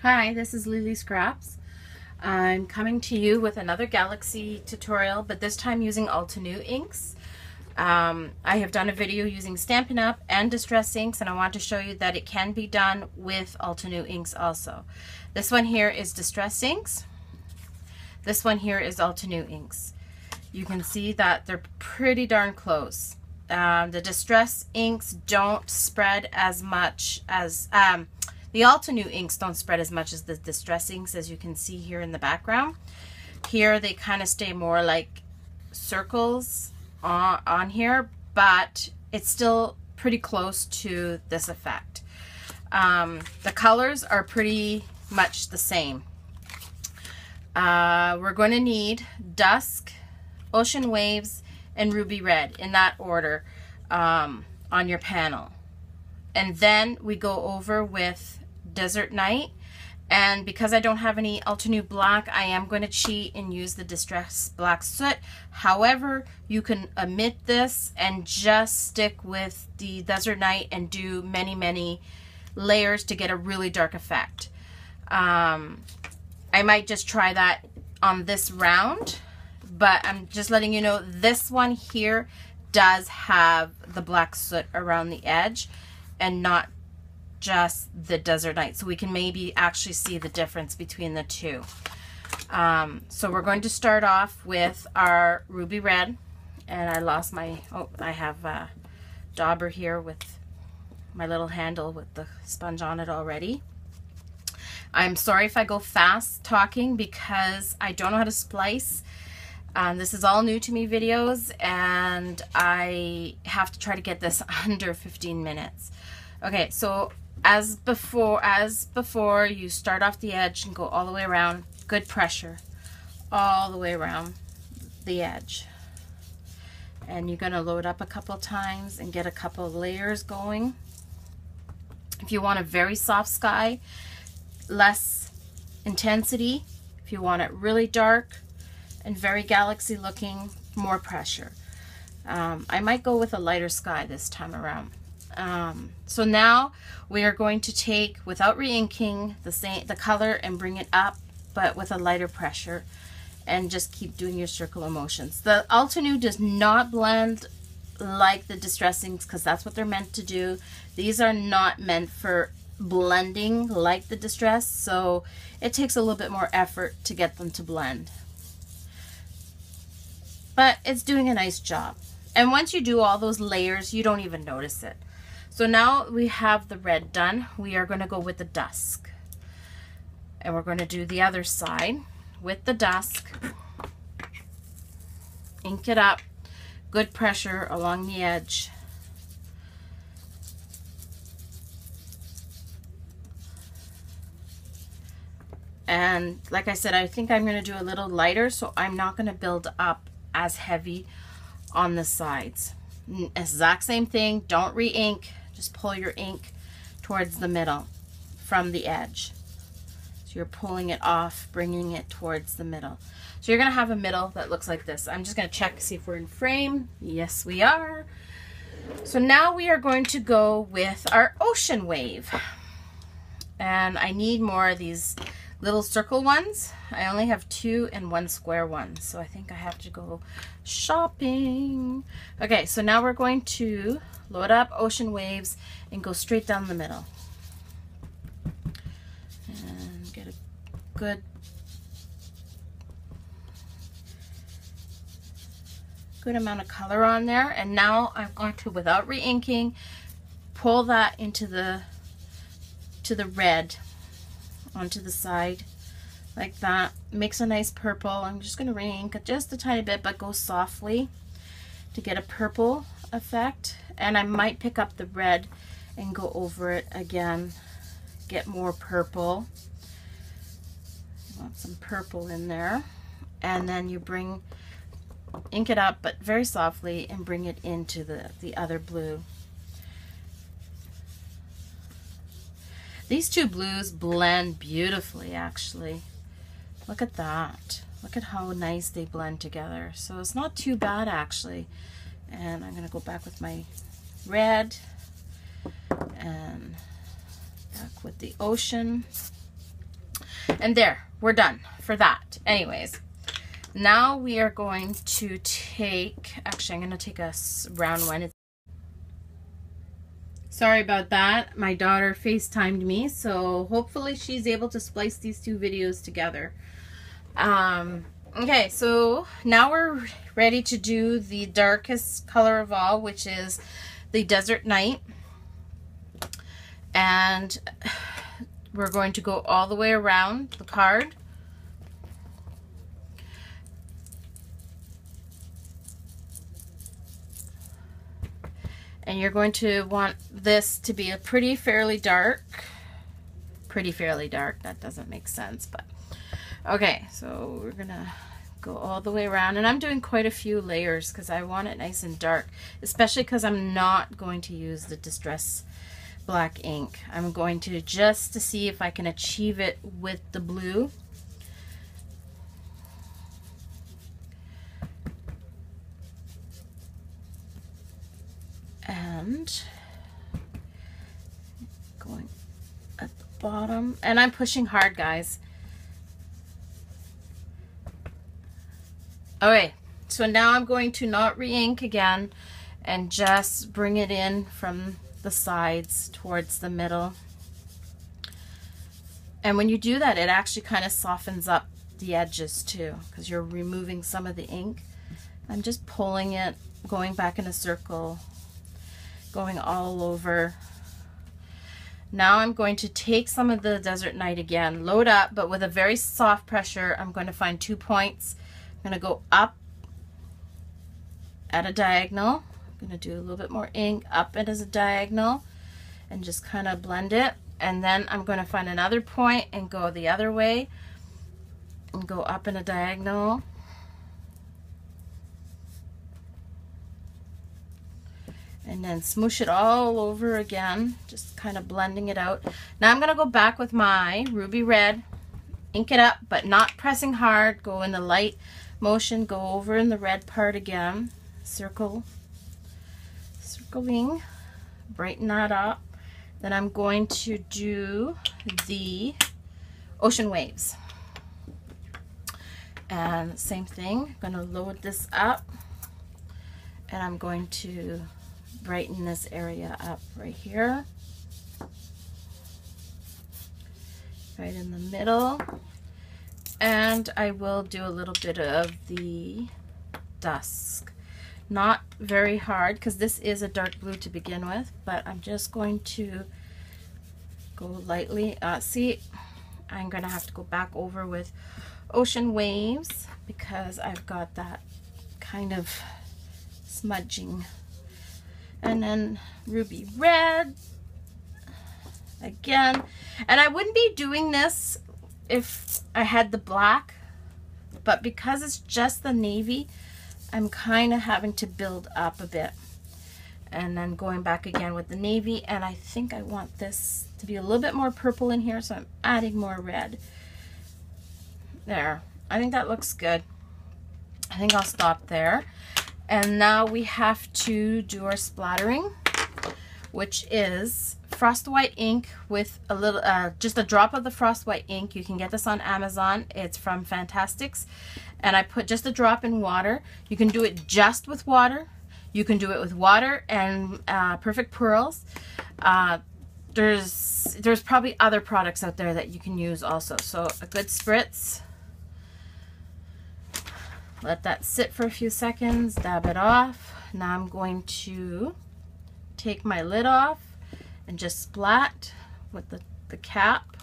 Hi, this is Lily Scraps. I'm coming to you with another Galaxy tutorial, but this time using Altenew inks. I have done a video using Stampin' Up! And Distress inks, and I want to show you that it can be done with Altenew inks also. This one here is Distress inks. This one here is Altenew inks. You can see that they're pretty darn close. The Distress inks don't spread as much as... the Altenew inks don't spread as much as the Distress inks, as you can see here in the background. Here they kind of stay more like circles on here, but it's still pretty close to this effect. The colors are pretty much the same. We're going to need Dusk, Ocean Waves, and Ruby Red in that order on your panel. And then we go over with Desert Night, and because I don't have any Altenew black, I am going to cheat and use the Distress Black Soot. However, you can omit this and just stick with the Desert Night and do many layers to get a really dark effect. I might just try that on this round, but I'm just letting you know this one here does have the black soot around the edge and not just the Desert Night, so we can maybe actually see the difference between the two. So we're going to start off with our Ruby Red, and I lost my, I have a dauber here with my little handle with the sponge on it already. I'm sorry if I go fast talking because I don't know how to splice. This is all new to me videos, and I have to try to get this under 15 minutes. Okay, so as before, you start off the edge and go all the way around. Good pressure all the way around the edge. And you're going to load up a couple times and get a couple layers going. If you want a very soft sky, less intensity. If you want it really dark and very galaxy looking, more pressure. I might go with a lighter sky this time around. So now we are going to take, without re-inking, the color and bring it up, but with a lighter pressure, and just keep doing your circle of motions. The Altenew does not blend like the Distress inks because that's what they're meant to do. These are not meant for blending like the Distress, so it takes a little bit more effort to get them to blend. But it's doing a nice job. And once you do all those layers, you don't even notice it. So now we have the red done. We are going to go with the Dusk. And we're going to do the other side with the Dusk. Ink it up. Good pressure along the edge. And like I said, I think I'm going to do a little lighter, so I'm not going to build up as heavy on the sides. Exact same thing. Don't re-ink. Just pull your ink towards the middle from the edge. So you're pulling it off, bringing it towards the middle. So you're going to have a middle that looks like this. I'm just going to check to see if we're in frame. Yes, we are. So now we are going to go with our Ocean Wave. And I need more of these little circle ones. I only have 2 and 1 square one, so I think I have to go shopping. Okay, so now we're going to load up Ocean Waves and go straight down the middle and get a good amount of color on there. And now I'm going to, without re-inking, pull that into the red onto the side like that. Makes a nice purple. I'm just going to re-ink it just a tiny bit, but go softly to get a purple effect. And I might pick up the red and go over it again, get more purple. You want some purple in there, and then you ink it up, but very softly, and bring it into the other blue. These two blues blend beautifully, actually. Look at that. Look at how nice they blend together. So it's not too bad, actually. And I'm going to go back with my red and back with the Ocean. And there, we're done for that. Anyways, now we are going to take, actually I'm going to take a round one. Sorry about that. My daughter FaceTimed me, so hopefully she's able to splice these two videos together. Okay, so now we're ready to do the darkest color of all, which is the Desert Night. And we're going to go all the way around the card. And you're going to want this to be a fairly dark, that doesn't make sense, but okay, so we're gonna go all the way around, and I'm doing quite a few layers because I want it nice and dark, especially because I'm not going to use the Distress black ink. I'm going to just to see if I can achieve it with the blue. And going at the bottom, and I'm pushing hard, guys. Okay, so now I'm going to not re-ink again and just bring it in from the sides towards the middle. And when you do that, it actually kind of softens up the edges too, because you're removing some of the ink. I'm just pulling it, going back in a circle, going all over. Now I'm going to take some of the Desert Night again, load up, but with a very soft pressure. I'm going to find 2 points. I'm going to go up at a diagonal. I'm going to do a little bit more ink up it as a diagonal and just kind of blend it. And then I'm going to find another point and go the other way and go up in a diagonal. And then smoosh it all over again, just kind of blending it out. Now I'm going to go back with my Ruby Red, ink it up, but not pressing hard. Go in the light motion, go over in the red part again, circling, brighten that up. Then I'm going to do the Ocean Waves. And same thing, I'm going to load this up, and I'm going to brighten this area up right here, right in the middle. And I will do a little bit of the dusk, not very hard because this is a dark blue to begin with, but I'm just going to go lightly. See, I'm gonna have to go back over with Ocean Waves because I've got that kind of smudging. And then Ruby Red again. And I wouldn't be doing this if I had the black, but because it's just the navy, I'm kind of having to build up a bit. And then going back again with the navy, and I think I want this to be a little bit more purple in here, so I'm adding more red. There, I think that looks good. I think I'll stop there. And now we have to do our splattering, which is Frost White ink with a little, just a drop of the Frost White ink. You can get this on Amazon. It's from Fantastics. And I put just a drop in water. You can do it just with water. You can do it with water and Perfect Pearls. There's probably other products out there that you can use also. So a good spritz. Let that sit for a few seconds, dab it off. Now I'm going to take my lid off and just splat with the cap.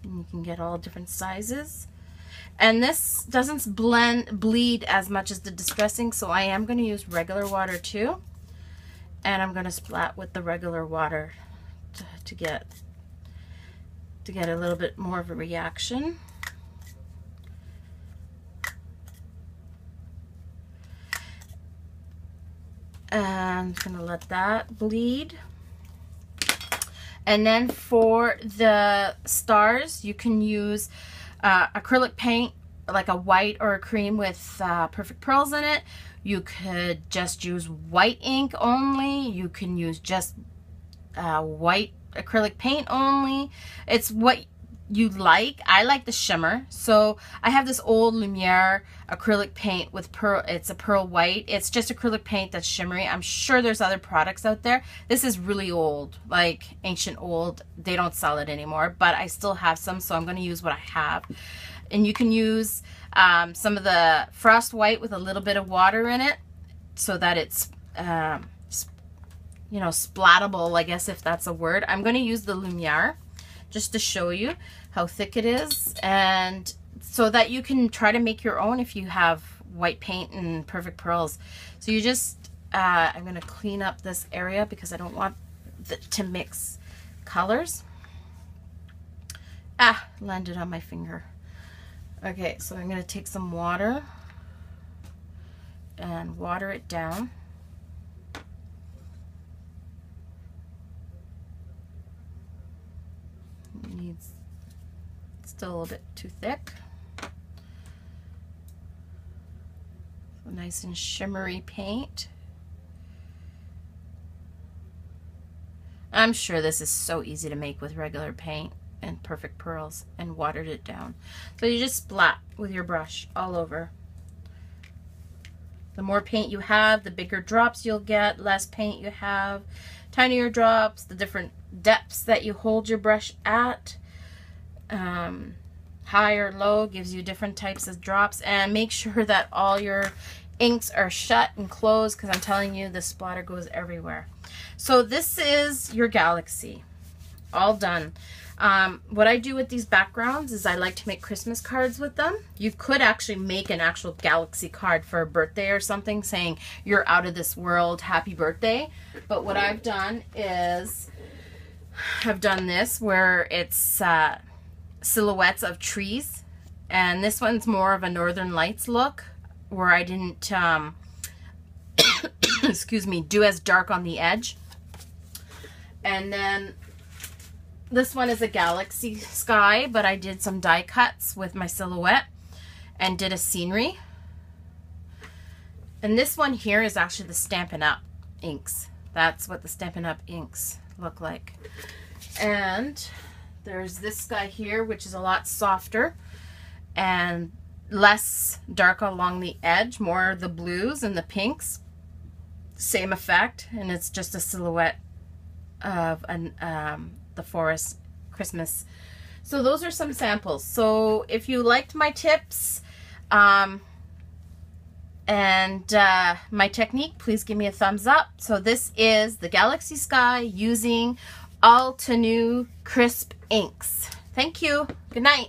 And you can get all different sizes. And this doesn't bleed as much as the distressing, so I am going to use regular water too. And I'm going to splat with the regular water to get a little bit more of a reaction. And I'm going to let that bleed. And then for the stars, you can use acrylic paint, like a white or a cream with Perfect Pearls in it. You could just use white ink only. You can use just white acrylic paint only. It's what you like. I like the shimmer. So I have this old Lumiere acrylic paint with pearl. It's a pearl white. It's just acrylic paint that's shimmery. I'm sure there's other products out there. This is really old, like ancient old. They don't sell it anymore, but I still have some, so I'm going to use what I have. And you can use some of the frost white with a little bit of water in it so that it's you know, splattable, I guess, if that's a word. I'm going to use the Lumiere just to show you how thick it is, and so that you can try to make your own if you have white paint and perfect pearls. So you just, I'm going to clean up this area because I don't want to mix colors. Landed on my finger. Okay, so I'm going to take some water and water it down. Needs still a little bit too thick. So nice and shimmery paint. I'm sure this is so easy to make with regular paint and perfect pearls, and watered it down. So you just splat with your brush all over. The more paint you have, the bigger drops you'll get. Less paint you have, tinier drops. The different depths that you hold your brush at, high or low, gives you different types of drops. And make sure that all your inks are shut and closed, because I'm telling you, the splatter goes everywhere. So this is your galaxy all done. What I do with these backgrounds is I like to make Christmas cards with them. You could actually make an actual galaxy card for a birthday or something, saying you're out of this world, happy birthday. But what I've done is I've done this where it's silhouettes of trees, and this one's more of a Northern Lights look, where I didn't excuse me, do as dark on the edge. And then this one is a galaxy sky, but I did some die cuts with my silhouette and did a scenery. And this one here is actually the Stampin' Up! Inks. That's what the Stampin' Up! Inks look like. And there's this guy here, which is a lot softer and less dark along the edge, more the blues and the pinks. Same effect, and it's just a silhouette of the forest Christmas. So those are some samples. So if you liked my tips and my technique, please give me a thumbs up. So this is the Galaxy Sky using Altenew crisp inks. Thank you. Good night.